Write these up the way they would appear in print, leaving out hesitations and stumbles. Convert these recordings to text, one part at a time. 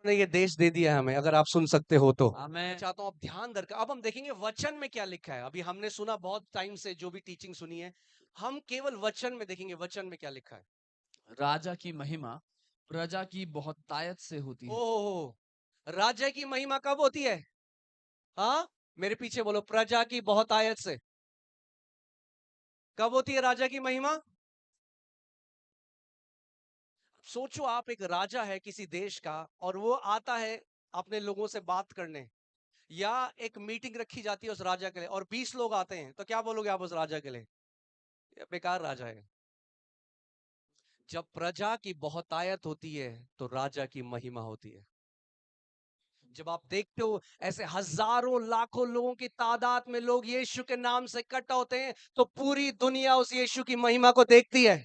ने ये देश दे दिया है हमें, अगर आप सुन सकते हो तो मैं आमेन। चाहता हूं आप ध्यान दरकर अब हम देखेंगे वचन में क्या लिखा है। अभी हमने सुना बहुत टाइम से जो भी टीचिंग सुनी है, हम केवल वचन में देखेंगे वचन में क्या लिखा है। राजा की महिमा प्रजा की बहुतायत से होती है। ओह, राजा की महिमा कब होती है? हाँ, मेरे पीछे बोलो, प्रजा की बहुत आयत से कब होती है राजा की महिमा? सोचो, आप एक राजा है किसी देश का और वो आता है अपने लोगों से बात करने, या एक मीटिंग रखी जाती है उस राजा के लिए और 20 लोग आते हैं, तो क्या बोलोगे आप उस राजा के लिए? ये बेकार राजा है। जब प्रजा की बहुतायत होती है तो राजा की महिमा होती है। जब आप देखते हो ऐसे हजारों लाखों लोगों की तादाद में लोग यीशु के नाम से इकट्ठा होते हैं, तो पूरी दुनिया उस यीशु की महिमा को देखती है।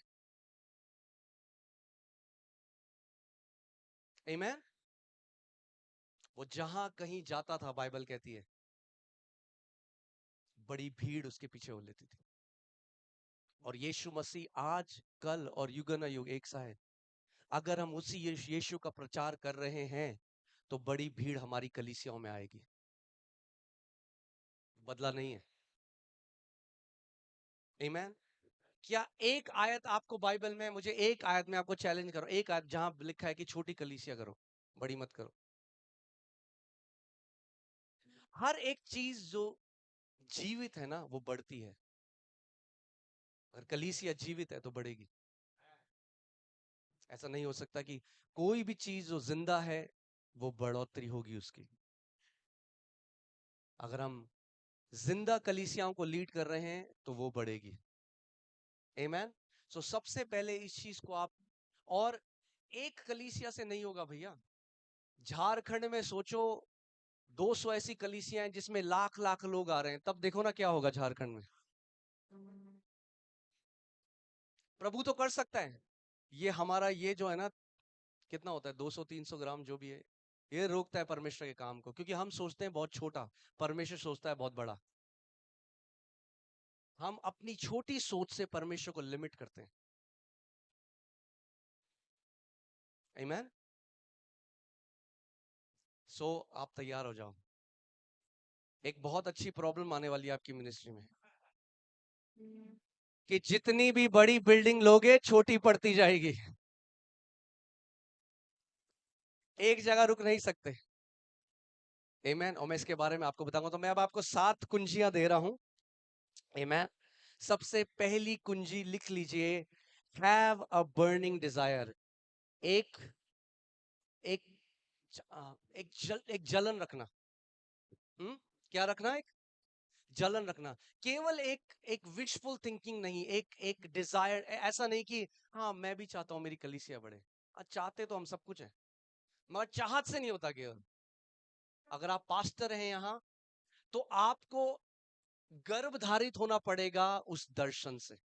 आमीन। वो जहां कहीं जाता था, बाइबल कहती है बड़ी भीड़ उसके पीछे हो लेती थी। और यीशु मसीह आज कल और युग न युग एक सा है। अगर हम उसी यीशु का प्रचार कर रहे हैं तो बड़ी भीड़ हमारी कलीसियाओं में आएगी। बदला नहीं है। आमीन। क्या एक आयत आपको बाइबल में, मुझे एक आयत में आपको चैलेंज करो, एक आयत जहां लिखा है कि छोटी कलीसिया करो, बड़ी मत करो। हर एक चीज जो जीवित है ना वो बढ़ती है। अगर कलीसिया जीवित है तो बढ़ेगी। ऐसा नहीं हो सकता कि कोई भी चीज जो जिंदा है वो बढ़ोतरी होगी उसकी। अगर हम जिंदा कलीसियाओं को लीड कर रहे हैं तो वो बढ़ेगी। आमीन। सो सबसे पहले इस चीज को आप, और एक कलीसिया से नहीं होगा भैया। झारखंड में सोचो 200 ऐसी कलीसियां हैं जिसमें लाख लाख लोग आ रहे हैं, तब देखो ना क्या होगा झारखंड में। प्रभु तो कर सकता है। ये हमारा ये जो है ना, कितना होता है 200-300 ग्राम जो भी है, ये रोकता है परमेश्वर के काम को, क्योंकि हम सोचते हैं बहुत छोटा, परमेश्वर सोचता है बहुत बड़ा। हम अपनी छोटी सोच से परमेश्वर को लिमिट करते हैं। आमीन। सो आप तैयार हो जाओ। एक बहुत अच्छी प्रॉब्लम आने वाली है आपकी मिनिस्ट्री में, कि जितनी भी बड़ी बिल्डिंग लोगे छोटी पड़ती जाएगी। एक जगह रुक नहीं सकते। आमीन। और मैं इसके बारे में आपको बताऊंगा, तो मैं अब आपको 7 कुंजियां दे रहा हूं। आमीन। सबसे पहली कुंजी लिख लीजिए, हैव अ बर्निंग डिजायर। एक एक एक जलन रखना। क्या रखना? एक जलन रखना। केवल एक एक विशफुल थिंकिंग नहीं, एक एक डिजायर। ऐसा नहीं कि हाँ मैं भी चाहता हूं मेरी कलीसिया बढ़े। चाहते तो हम सब कुछ है, मगर चाहत से नहीं होता केवल। अगर आप पास्टर हैं यहां, तो आपको गर्भधारित होना पड़ेगा उस दर्शन से।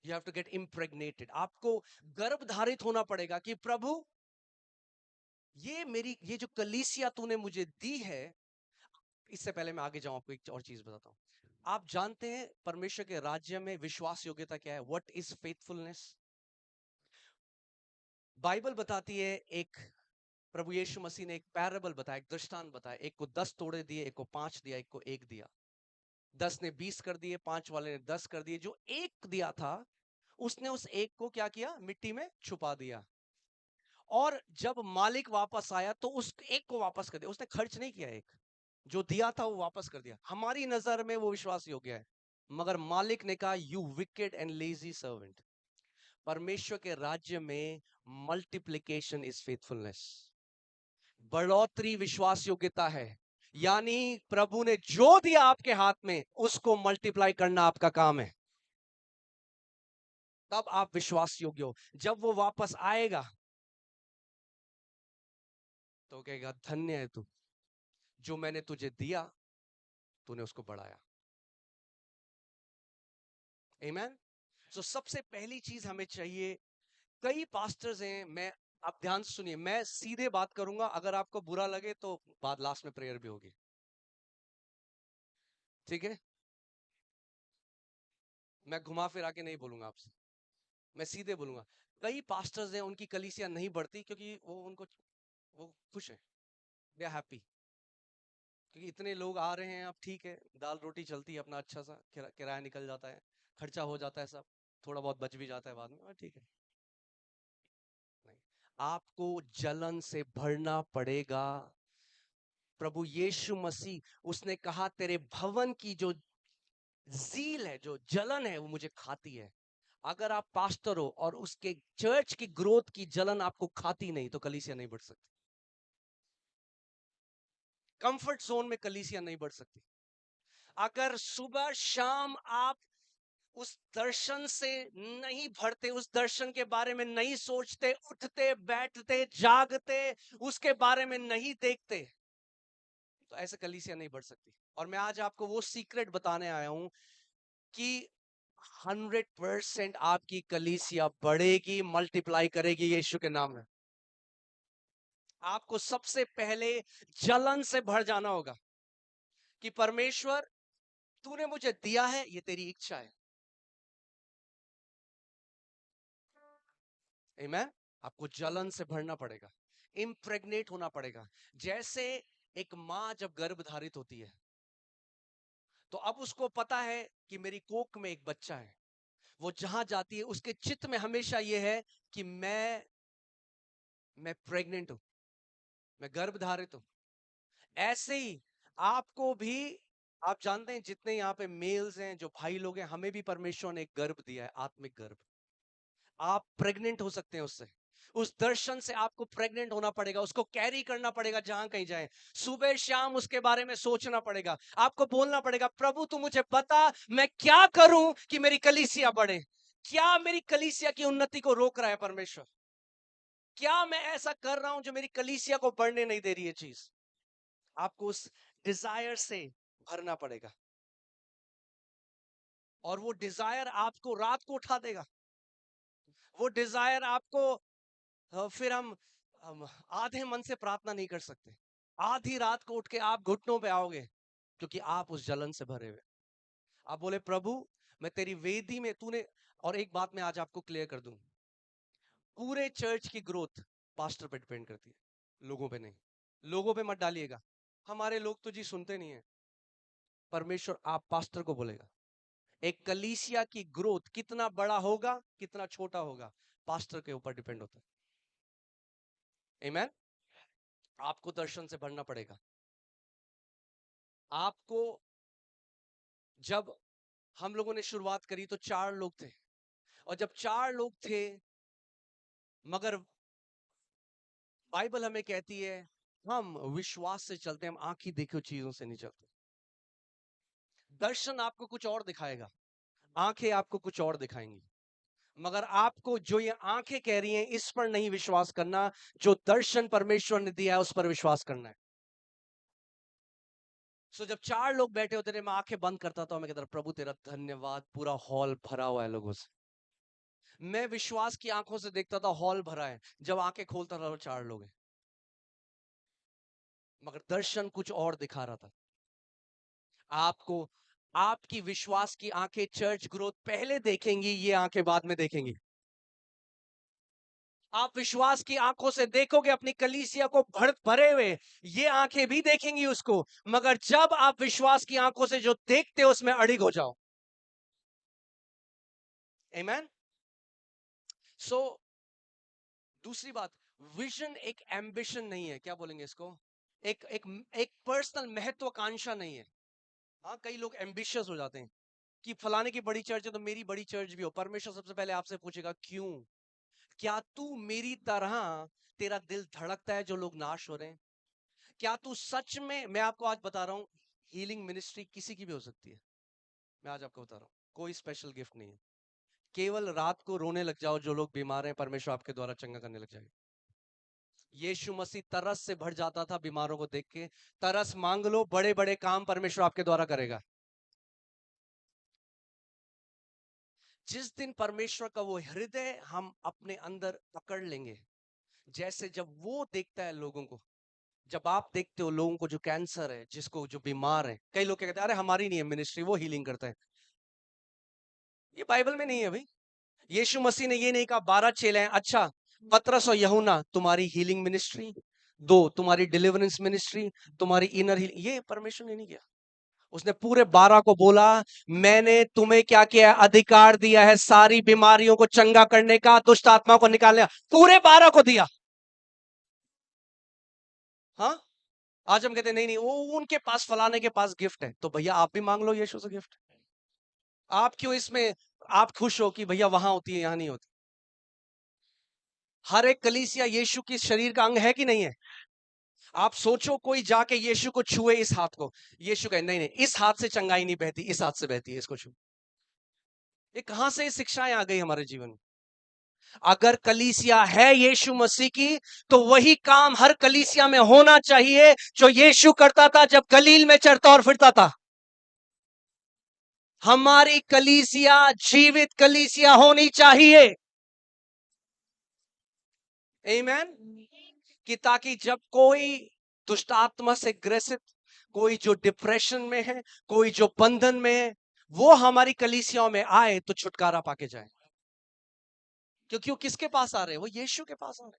You have to get impregnated. आपको गर्भधारित होना पड़ेगा कि प्रभु, ये जो कलीसिया तूने मुझे दी है। इससे पहले मैं आगे जाऊं, आपको एक और चीज बताता हूं। आप जानते हैं परमेश्वर के राज्य में विश्वास योग्यता क्या है? What is faithfulness? बाइबल बताती है, एक प्रभु यीशु मसीह ने एक पैराबल बताया, एक दृष्टांत बताया। एक को 10 तोड़े दिए, एक को 5 दिया, एक को 1 दिया। 10 ने 20 कर दिए, 5 वाले ने 10 कर दिए। जो एक दिया था उसने उस एक को क्या किया? मिट्टी में छुपा दिया। और जब मालिक वापस आया तो उस एक को वापस कर दिया। उसने खर्च नहीं किया, एक जो दिया था वो वापस कर दिया। हमारी नजर में वो विश्वास योग्य है, मगर मालिक ने कहा you wicked and lazy servant. परमेश्वर के राज्य में मल्टीप्लिकेशन इज फेथफुलनेस। बढ़ोतरी विश्वास योग्यता है। यानी प्रभु ने जो दिया आपके हाथ में उसको मल्टीप्लाई करना आपका काम है। तब आप विश्वास योग्य हो। जब वो वापस आएगा तो कहेगा धन्य है तू, जो मैंने तुझे दिया तूने उसको बढ़ाया। आमीन। सो सबसे पहली चीज हमें चाहिए। कई पास्टर्स हैं, मैं, आप ध्यान से सुनिए, मैं सीधे बात करूंगा, अगर आपको बुरा लगे तो बाद लास्ट में प्रेयर भी होगी, ठीक है? मैं घुमा फिरा के नहीं बोलूंगा आपसे, मैं सीधे बोलूंगा। कई पास्टर्स हैं उनकी कलीसिया नहीं बढ़ती क्योंकि वो खुश है, दे आर हैप्पी, क्योंकि इतने लोग आ रहे हैं। अब ठीक है, दाल रोटी चलती है अपना, अच्छा सा किराया निकल जाता है, खर्चा हो जाता है, सब थोड़ा बहुत बच भी जाता है बाद में, ठीक है। नहीं, आपको जलन से भरना पड़ेगा। प्रभु यीशु मसीह उसने कहा तेरे भवन की जो जील है, जो जलन है, वो मुझे खाती है। अगर आप पास्टर हो और उसके चर्च की ग्रोथ की जलन आपको खाती नहीं तो कलीसिया नहीं बढ़ सकती। कंफर्ट जोन में कलीसिया नहीं बढ़ सकती। अगर सुबह शाम आप उस दर्शन से नहीं भरते, उस दर्शन के बारे में नहीं सोचते, उठते बैठते जागते उसके बारे में नहीं देखते, तो ऐसे कलीसिया नहीं बढ़ सकती। और मैं आज आपको वो सीक्रेट बताने आया हूं कि 100% आपकी कलीसिया बढ़ेगी, मल्टीप्लाई करेगी यीशु के नाम में। आपको सबसे पहले जलन से भर जाना होगा कि परमेश्वर तूने मुझे दिया है, ये तेरी इच्छा है। आमीन। आपको जलन से भरना पड़ेगा, इम्प्रेग्नेट होना पड़ेगा। जैसे एक माँ जब गर्भधारित होती है तो अब उसको पता है कि मेरी कोख में एक बच्चा है। वो जहां जाती है उसके चित्त में हमेशा ये है कि मैं प्रेग्नेंट हूं, मैं गर्भधारित हूं। ऐसे ही आपको भी, आप जानते हैं जितने यहाँ पे मेल्स हैं, जो भाई लोग हैं, हमें भी परमेश्वर ने एक गर्भ दिया है, आत्मिक गर्भ। आप प्रेग्नेंट हो सकते हैं उससे। उस दर्शन से आपको प्रेग्नेंट होना पड़ेगा, उसको कैरी करना पड़ेगा जहां कहीं जाए। सुबह शाम उसके बारे में सोचना पड़ेगा, आपको बोलना पड़ेगा प्रभु तू मुझे बता मैं क्या करूं कि मेरी कलीसिया बढ़े। क्या मेरी कलीसिया की उन्नति को रोक रहा है परमेश्वर? क्या मैं ऐसा कर रहा हूं जो मेरी कलीसिया को बढ़ने नहीं दे रही है चीज? आपको उस डिजायर से भरना पड़ेगा, और वो डिजायर आपको रात को उठा देगा। वो डिजायर आपको फिर हम आधे मन से प्रार्थना नहीं कर सकते। आधी रात को उठ के आप घुटनों पे आओगे क्योंकि आप उस जलन से भरे हुए। आप बोले प्रभु मैं तेरी वेदी में तूने, और एक बात मैं आज आपको क्लियर कर दूं, पूरे चर्च की ग्रोथ पास्टर पे डिपेंड करती है, लोगों पे नहीं। लोगों पे मत डालिएगा, हमारे लोग तो जी सुनते नहीं है। परमेश्वर आप पास्टर को बोलेगा। एक कलीसिया की ग्रोथ कितना बड़ा होगा कितना छोटा होगा, पास्टर के ऊपर डिपेंड होता है। आमीन। आपको दर्शन से भरना पड़ेगा। आपको, जब हम लोगों ने शुरुआत करी तो 4 लोग थे, और जब 4 लोग थे, मगर बाइबल हमें कहती है हम विश्वास से चलते हैं, हम आंखी देखो चीजों से नहीं चलते। दर्शन आपको कुछ और दिखाएगा, आंखें आपको कुछ और दिखाएंगी, मगर आपको जो ये आंखें कह रही हैं इस पर नहीं विश्वास करना, जो दर्शन परमेश्वर ने दिया है उस पर विश्वास करना है। सो जब 4 लोग बैठे होते थे, मैं आंखें बंद करता था, मैं कहता था प्रभु तेरा धन्यवाद, पूरा हॉल भरा हुआ है लोगों से। मैं विश्वास की आंखों से देखता था हॉल भरा है, जब आंखें खोलता था 4 लोग हैं, मगर दर्शन कुछ और दिखा रहा था। आपको, आपकी विश्वास की आंखें चर्च ग्रोथ पहले देखेंगी, ये आंखें बाद में देखेंगी। आप विश्वास की आंखों से देखोगे अपनी कलीसिया को भरे हुए, ये आंखें भी देखेंगी उसको, मगर जब आप विश्वास की आंखों से जो देखते हो उसमें अड़िग हो जाओ। आमीन। सो दूसरी बात, विजन एक एम्बिशन नहीं है, क्या बोलेंगे इसको, एक एक एक पर्सनल महत्वाकांक्षा नहीं है। हाँ, कई लोग एम्बिशियस हो जाते हैं कि फलाने की बड़ी चर्च है तो मेरी बड़ी चर्च भी हो। परमेश्वर सबसे पहले आपसे पूछेगा क्यों? क्या तू मेरी तरह, तेरा दिल धड़कता है जो लोग नाश हो रहे हैं? क्या तू सच में, मैं आपको आज बता रहा हूं, हीलिंग मिनिस्ट्री किसी की भी हो सकती है। मैं आज आपको बता रहा हूं, कोई स्पेशल गिफ्ट नहीं है। केवल रात को रोने लग जाओ, जो लोग बीमार हैं परमेश्वर आपके द्वारा चंगा करने लग जाएगा। यीशु मसीह तरस से भर जाता था बीमारों को देख के। तरस मांग लो, बड़े बड़े काम परमेश्वर आपके द्वारा करेगा। जिस दिन परमेश्वर का वो हृदय हम अपने अंदर पकड़ लेंगे, जैसे जब वो देखता है लोगों को, जब आप देखते हो लोगों को जो कैंसर है, जिसको जो बीमार है, कई लोग क्या कहते हैं अरे हमारी नहीं है मिनिस्ट्री, वो हीलिंग करता है। ये बाइबल में नहीं है भाई। यीशु मसीह ने ये नहीं कहा 12 चेले हैं, अच्छा पतरस और यूहन्ना तुम्हारी हीलिंग मिनिस्ट्री, 2 तुम्हारी डिलीवरेंस मिनिस्ट्री, तुम्हारी इनर हीलिंग, ये परमेश्वर ने नहीं किया। उसने पूरे 12 को बोला, मैंने तुम्हें क्या किया, अधिकार दिया है सारी बीमारियों को चंगा करने का, दुष्ट आत्मा को निकालने का, पूरे 12 को दिया। हाँ, आज हम कहते हैं नहीं नहीं वो उनके पास फलाने के पास गिफ्ट है, तो भैया आप भी मांग लो यीशु से गिफ्ट। आप क्यों इसमें आप खुश हो कि भैया वहां होती है यहां नहीं होती? हर एक कलीसिया यीशु की शरीर का अंग है कि नहीं है? आप सोचो कोई जाके यीशु को छुए इस हाथ को, यीशु कहे नहीं नहीं इस हाथ से चंगाई नहीं बहती, इस हाथ से बहती है, इसको छू। ये कहां से शिक्षाएं आ गई हमारे जीवन में? अगर कलीसिया है यीशु मसीह की, तो वही काम हर कलीसिया में होना चाहिए जो यीशु करता था जब गलील में चलता और फिरता था। हमारी कलीसिया जीवित कलीसिया होनी चाहिए। आमीन। कि ताकि जब कोई दुष्ट आत्मा से ग्रसित, कोई जो डिप्रेशन में है, कोई जो बंधन में है, वो हमारी कलीसियाओं में आए तो छुटकारा पाके जाए। क्योंकि वो किसके पास आ रहे हैं? वो यीशु के पास आ रहे हैं।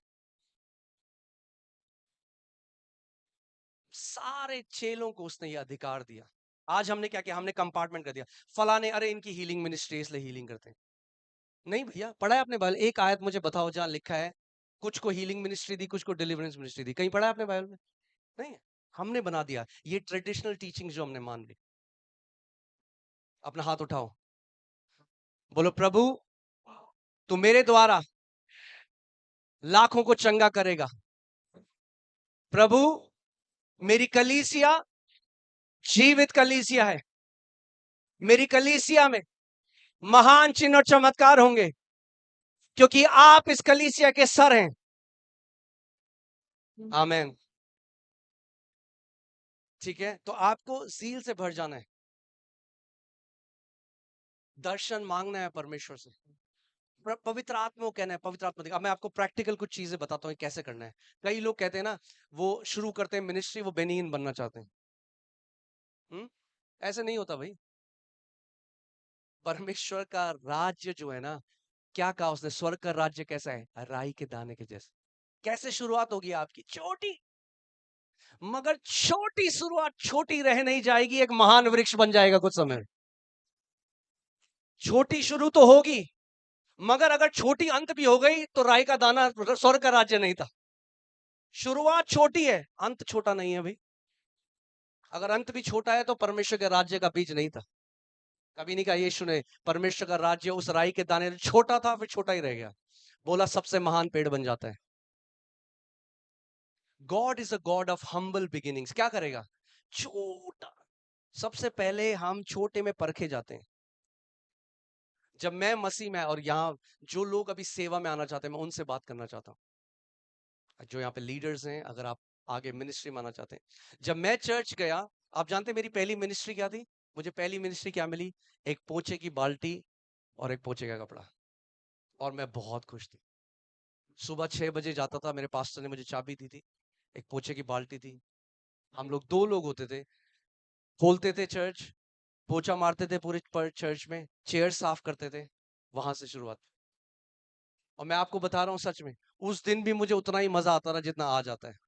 सारे चेलों को उसने ये अधिकार दिया। आज हमने क्या किया? हमने कंपार्टमेंट कर दिया, फलाने अरे इनकी हीलिंग मिनिस्ट्री इसलिए हीलिंग करते हैं। नहीं भैया, पढ़ा है आपने बाइबल? एक आयत मुझे बताओ जहां लिखा है कुछ को हीलिंग मिनिस्ट्री दी, कुछ को डिलीवरेंस मिनिस्ट्री दी। कहीं पढ़ा है आपने बाइबल में? नहीं है। हमने बना दिया ये ट्रेडिशनल टीचिंग जो हमने मान ली। अपना हाथ उठाओ, बोलो प्रभु तू मेरे द्वारा लाखों को चंगा करेगा। प्रभु मेरी कलीसिया जीवित कलीसिया है, मेरी कलीसिया में महान चिन्ह और चमत्कार होंगे क्योंकि आप इस कलीसिया के सर हैं। आमेन। ठीक है, तो आपको ज़ील से भर जाना है, दर्शन मांगना है परमेश्वर से, पवित्र आत्मा को कहना है पवित्र आत्मा देखा। अब मैं आपको प्रैक्टिकल कुछ चीजें बताता हूँ कैसे करना है। कई लोग कहते हैं ना, वो शुरू करते हैं मिनिस्ट्री, वो बेनिहीन बनना चाहते हैं। ऐसे नहीं होता भाई। परमेश्वर का राज्य जो है ना, क्या कहा उसने? स्वर्ग का राज्य कैसा है? राई के दाने के जैसे। कैसे शुरुआत होगी आपकी? छोटी, मगर छोटी शुरुआत छोटी रह नहीं जाएगी, एक महान वृक्ष बन जाएगा कुछ समय। छोटी शुरू तो होगी, मगर अगर छोटी अंत भी हो गई तो राई का दाना स्वर्ग का राज्य नहीं था। शुरुआत छोटी है, अंत छोटा नहीं है भाई। अगर अंत भी छोटा है तो परमेश्वर के राज्य का बीज नहीं था। कभी नहीं कहा यीशु ने परमेश्वर का राज्य उस राई के दाने, छोटा था फिर छोटा ही रह गया, बोला सबसे महान पेड़ बन जाता है। God is a God of humble beginnings. क्या करेगा? छोटा। सबसे पहले हम छोटे में परखे जाते हैं। जब मैं मसीह में, और यहाँ जो लोग अभी सेवा में आना चाहते हैं मैं उनसे बात करना चाहता हूँ, जो यहाँ पे लीडर्स हैं, अगर आप आगे मिनिस्ट्री में आना चाहते हैं। जब मैं चर्च गया, आप जानते हैं मेरी पहली मिनिस्ट्री क्या थी? मुझे पहली मिनिस्ट्री क्या मिली? एक पोछे की बाल्टी और एक पोछे का कपड़ा, और मैं बहुत खुश थी। सुबह 6 बजे जाता था, मेरे पास्टर ने मुझे चाबी दी थी, एक पोछे की बाल्टी थी, हम लोग 2 लोग होते थे, खोलते थे चर्च, पोछा मारते थे पूरे पर चर्च में, चेयर साफ करते थे, वहां से शुरुआत। और मैं आपको बता रहा हूँ सच में, उस दिन भी मुझे उतना ही मजा आता था जितना आज आता है।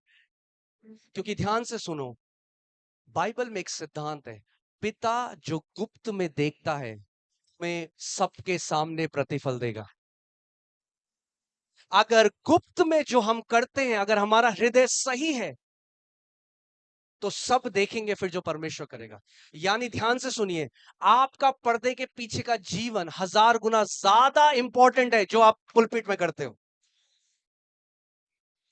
क्योंकि ध्यान से सुनो, बाइबल में एक सिद्धांत है, पिता जो गुप्त में देखता है में सबके सामने प्रतिफल देगा। अगर गुप्त में जो हम करते हैं, अगर हमारा हृदय सही है, तो सब देखेंगे फिर जो परमेश्वर करेगा। यानी ध्यान से सुनिए, आपका पर्दे के पीछे का जीवन 1000 गुना ज्यादा इंपॉर्टेंट है जो आप पुलपिट में करते हो।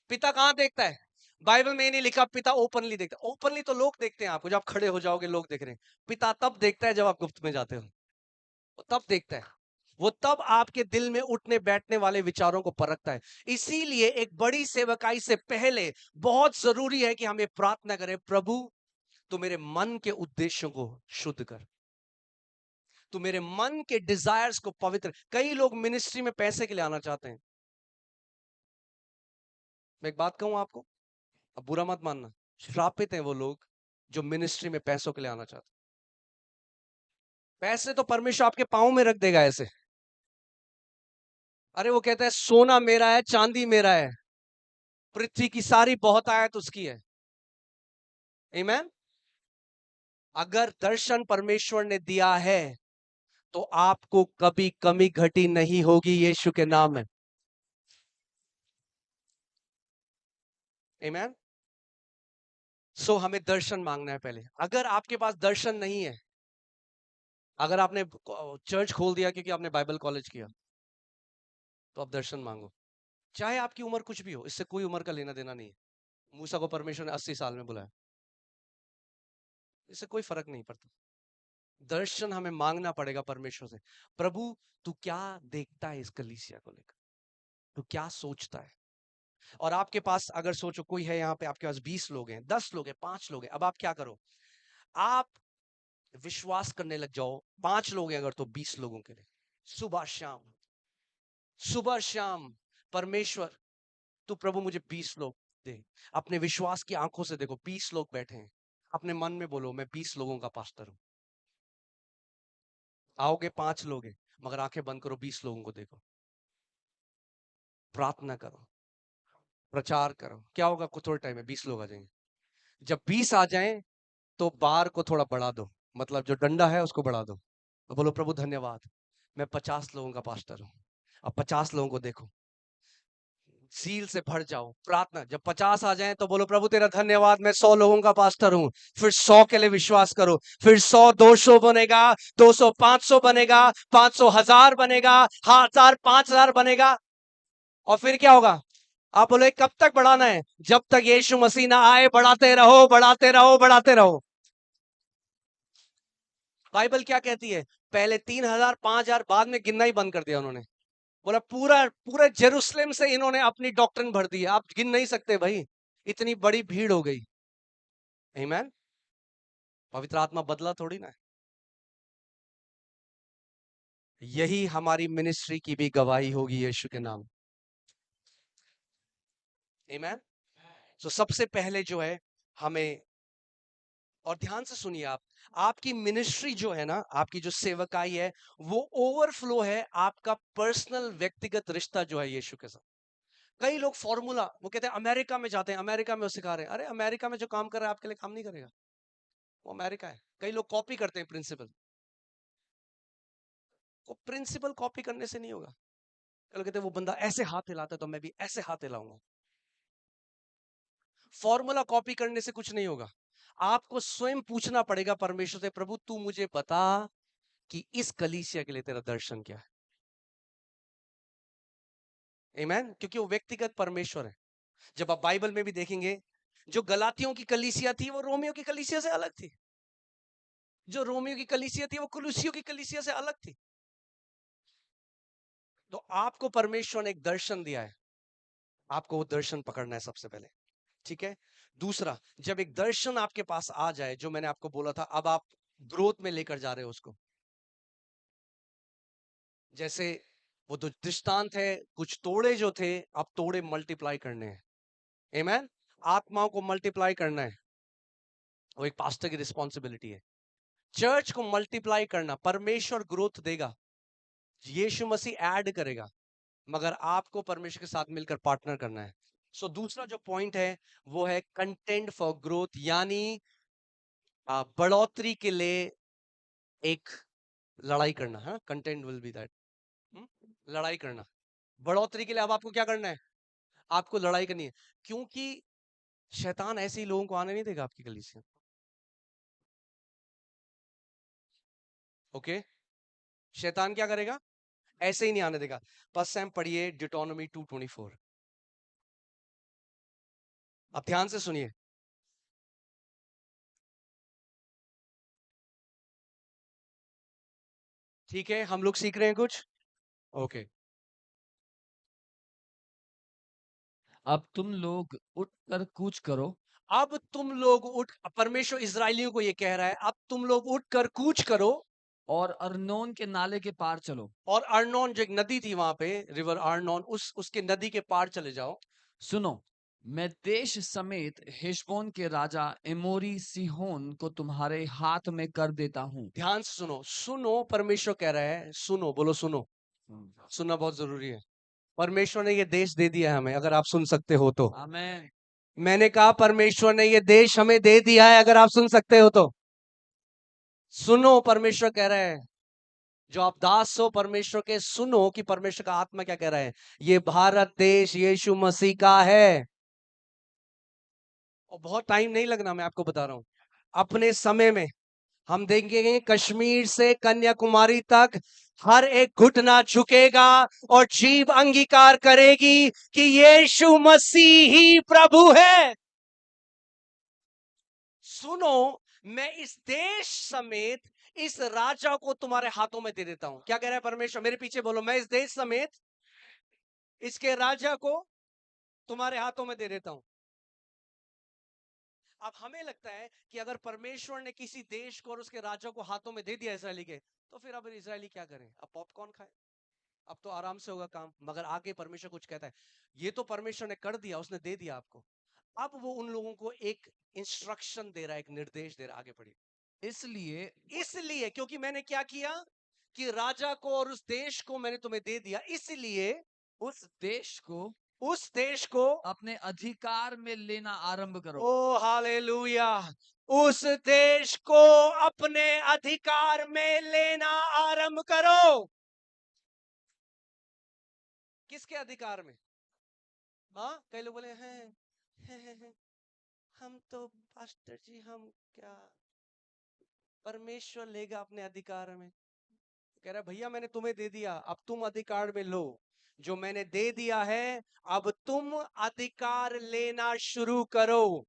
पिता कहां देखता है? बाइबल में ये नहीं लिखा पिता ओपनली देखता है। ओपनली तो लोग देखते हैं आपको, जब आप खड़े हो जाओगे लोग देख रहे हैं। पिता तब देखता है जब आप गुप्त में जाते हो, वो तब देखता है। वो तब आपके दिल में उठने बैठने वाले विचारों को परखता है। इसीलिए एक बड़ी सेवकाई से पहले बहुत जरूरी है कि हम ये प्रार्थना करें, प्रभु तू मेरे मन के उद्देश्यों को शुद्ध कर, तू मेरे मन के डिजायर्स को पवित्र। कई लोग मिनिस्ट्री में पैसे के लिए आना चाहते हैं। मैं एक बात कहूं आपको, अब बुरा मत मानना, श्रापित हैं वो लोग जो मिनिस्ट्री में पैसों के लिए आना चाहते हैं। पैसे तो परमेश्वर आपके पांव में रख देगा ऐसे, अरे वो कहता है सोना मेरा है, चांदी मेरा है, पृथ्वी की सारी बहुतायत उसकी है। आमीन। अगर दर्शन परमेश्वर ने दिया है तो आपको कभी कमी घटी नहीं होगी यीशु के नाम में। आमीन। सो हमें दर्शन मांगना है पहले। अगर आपके पास दर्शन नहीं है, अगर आपने चर्च खोल दिया क्योंकि आपने बाइबल कॉलेज किया, तो आप दर्शन मांगो। चाहे आपकी उम्र कुछ भी हो, इससे कोई उम्र का लेना देना नहीं है। मूसा को परमेश्वर ने 80 साल में बुलाया, इससे कोई फर्क नहीं पड़ता। दर्शन हमें मांगना पड़ेगा परमेश्वर से। प्रभु तू क्या देखता है इस कलीसिया को लेकर, तू क्या सोचता है। और आपके पास अगर सोचो कोई है यहाँ पे, आपके पास 20 लोग हैं, 10 लोग हैं, 5 लोग हैं, अब आप क्या करो, आप विश्वास करने लग जाओ। 5 लोग हैं अगर, तो 20 लोगों के लिए सुबह शाम, सुबह शाम, परमेश्वर तू प्रभु मुझे 20 लोग दे। अपने विश्वास की आंखों से देखो 20 लोग बैठे हैं, अपने मन में बोलो मैं 20 लोगों का पास्टर हूं। आओगे 5 लोग हैं, मगर आंखें बंद करो, 20 लोगों को देखो, प्रार्थना करो, प्रचार करो। क्या होगा, कुछ थोड़े टाइम में 20 लोग आ जाएंगे। जब 20 आ जाएं तो बार को थोड़ा बढ़ा दो, मतलब जो डंडा है उसको बढ़ा दो, तो बोलो प्रभु धन्यवाद, मैं 50 लोगों का पास्टर हूं। अब 50 लोगों को देखो, सील से भर जाओ, प्रार्थना। जब 50 आ जाएं तो बोलो प्रभु तेरा धन्यवाद, मैं 100 लोगों का पास्टर हूं। फिर 100 के लिए विश्वास करो, फिर 100 200 बनेगा, 200 500 बनेगा, 500 1000 बनेगा, 1000 5000 बनेगा। और फिर क्या होगा, आप बोले कब तक बढ़ाना है, जब तक यीशु मसीह ना आए, बढ़ाते रहो बढ़ाते रहो बढ़ाते रहो। बाइबल क्या कहती है, पहले 3000 5000, बाद में गिनना ही बंद कर दिया उन्होंने। बोला पूरा पूरे जेरूसलेम से इन्होंने अपनी डॉक्ट्रिन भर दी है, आप गिन नहीं सकते भाई, इतनी बड़ी भीड़ हो गई। आमीन। पवित्र आत्मा बदला थोड़ी ना है। यही हमारी मिनिस्ट्री की भी गवाही होगी यीशु के नाम। आमीन। तो सबसे पहले जो है हमें, और ध्यान से सुनिए आप, आपकी मिनिस्ट्री जो है ना, आपकी जो सेवकाई है, वो ओवरफ्लो है आपका पर्सनल व्यक्तिगत रिश्ता जो है यीशु के साथ। कई लोग फॉर्मूला, वो कहते हैं अमेरिका में जाते हैं, अमेरिका में वो सिखा रहे हैं। अरे अमेरिका में जो काम कर रहा है आपके लिए काम नहीं करेगा, वो अमेरिका है। कई लोग कॉपी करते हैं प्रिंसिपल, वो प्रिंसिपल कॉपी करने से नहीं होगा। कई लोग कहते हैं वो बंदा ऐसे हाथ हिलाता है तो मैं भी ऐसे हाथ हिलाऊंगा। फॉर्मूला कॉपी करने से कुछ नहीं होगा। आपको स्वयं पूछना पड़ेगा परमेश्वर से, प्रभु तू मुझे बता कि इस कलीसिया के लिए तेरा दर्शन क्या है। आमीन। क्योंकि वो व्यक्तिगत परमेश्वर है। जब आप बाइबल में भी देखेंगे, जो गलातियों की कलीसिया थी वो रोमियो की कलीसिया से अलग थी, जो रोमियो की कलीसिया थी वो कुलुसियों की कलीसिया से अलग थी। तो आपको परमेश्वर ने एक दर्शन दिया है, आपको वो दर्शन पकड़ना है सबसे पहले। ठीक है। दूसरा, जब एक दर्शन आपके पास आ जाए, जो मैंने आपको बोला था, अब आप ग्रोथ में लेकर जा रहे हो उसको। जैसे वो जो दृष्टांत है, कुछ तोड़े जो थे, अब तोड़े मल्टीप्लाई करने हैं। आमीन। आत्माओं को मल्टीप्लाई करना है, वो एक पास्टर की रिस्पॉन्सिबिलिटी है। चर्च को मल्टीप्लाई करना, परमेश्वर ग्रोथ देगा, यीशु मसीह ऐड करेगा, मगर आपको परमेश्वर के साथ मिलकर पार्टनर करना है। सो दूसरा जो पॉइंट है वो है कंटेंट फॉर ग्रोथ, यानी बढ़ोतरी के लिए एक लड़ाई करना है। कंटेंट विल बी दैट, लड़ाई करना। बढ़ोतरी के लिए अब आपको क्या करना है, आपको लड़ाई करनी है। क्योंकि शैतान ऐसे ही लोगों को आने नहीं देगा आपकी गली से। ओके, शैतान क्या करेगा, ऐसे ही नहीं आने देगा। फर्स्ट टाइम पढ़िए डिटोनॉमी 2:24। अब ध्यान से सुनिए, ठीक है, हम लोग सीख रहे हैं कुछ। ओके। अब तुम लोग उठकर कूच करो अब तुम लोग उठ, परमेश्वर इजरायलियों को ये कह रहा है, अब तुम लोग उठकर कूच करो और अर्नोन के नाले के पार चलो। और अर्नोन, जो एक नदी थी वहां पे, रिवर अर्नोन, उसके नदी के पार चले जाओ। सुनो, मैं देश समेत हेशबोन के राजा एमोरी सिहोन को तुम्हारे हाथ में कर देता हूँ। ध्यान से सुनो, सुनो, परमेश्वर कह रहा है सुनो, बोलो सुनो। सुनना बहुत जरूरी है। परमेश्वर ने ये देश दे दिया है हमें, अगर आप सुन सकते हो तो। आमेन। मैंने कहा परमेश्वर ने ये देश हमें दे दिया है, अगर आप सुन सकते हो तो सुनो। परमेश्वर कह रहा है, जो आप दास हो परमेश्वर के, सुनो कि परमेश्वर का आत्मा क्या कह रहा है। ये भारत देश यीशु मसीह का है, और बहुत टाइम नहीं लगना, मैं आपको बता रहा हूं। अपने समय में हम देखेंगे कश्मीर से कन्याकुमारी तक हर एक घुटना झुकेगा और जीव अंगीकार करेगी कि यीशु मसीह ही प्रभु है। सुनो, मैं इस देश समेत इस राजा को तुम्हारे हाथों में दे देता हूं। क्या कह रहा है परमेश्वर? मेरे पीछे बोलो, मैं इस देश समेत इसके राजा को तुम्हारे हाथों में दे देता हूं। अब हमें लगता है कि अगर परमेश्वर ने किसी देश को और उसके राजा को हाथों में दे दिया इसराइली के, तो फिर अब इसराइली क्या करें? अब पॉपकॉर्न खाए, अब तो आराम से होगा काम। मगर आगे परमेश्वर कुछ कहता है, ये तो परमेश्वर ने कर दिया, उसने दे दिया आपको। अब वो उन लोगों को एक इंस्ट्रक्शन दे रहा है, एक निर्देश दे रहा है। आगे बढ़िए। इसलिए क्योंकि मैंने क्या किया कि राजा को और उस देश को मैंने तुम्हें दे दिया, इसलिए उस देश को अपने अधिकार में लेना आरंभ करो। ओ हालेलुया, उस देश को अपने अधिकार में लेना आरंभ करो। किसके अधिकार में? हाँ, कई लोग बोले हैं, हम तो पास्टर जी, हम क्या, परमेश्वर लेगा अपने अधिकार में। कह रहा भैया मैंने तुम्हें दे दिया, अब तुम अधिकार में लो। जो मैंने दे दिया है, अब तुम अधिकार लेना शुरू करो।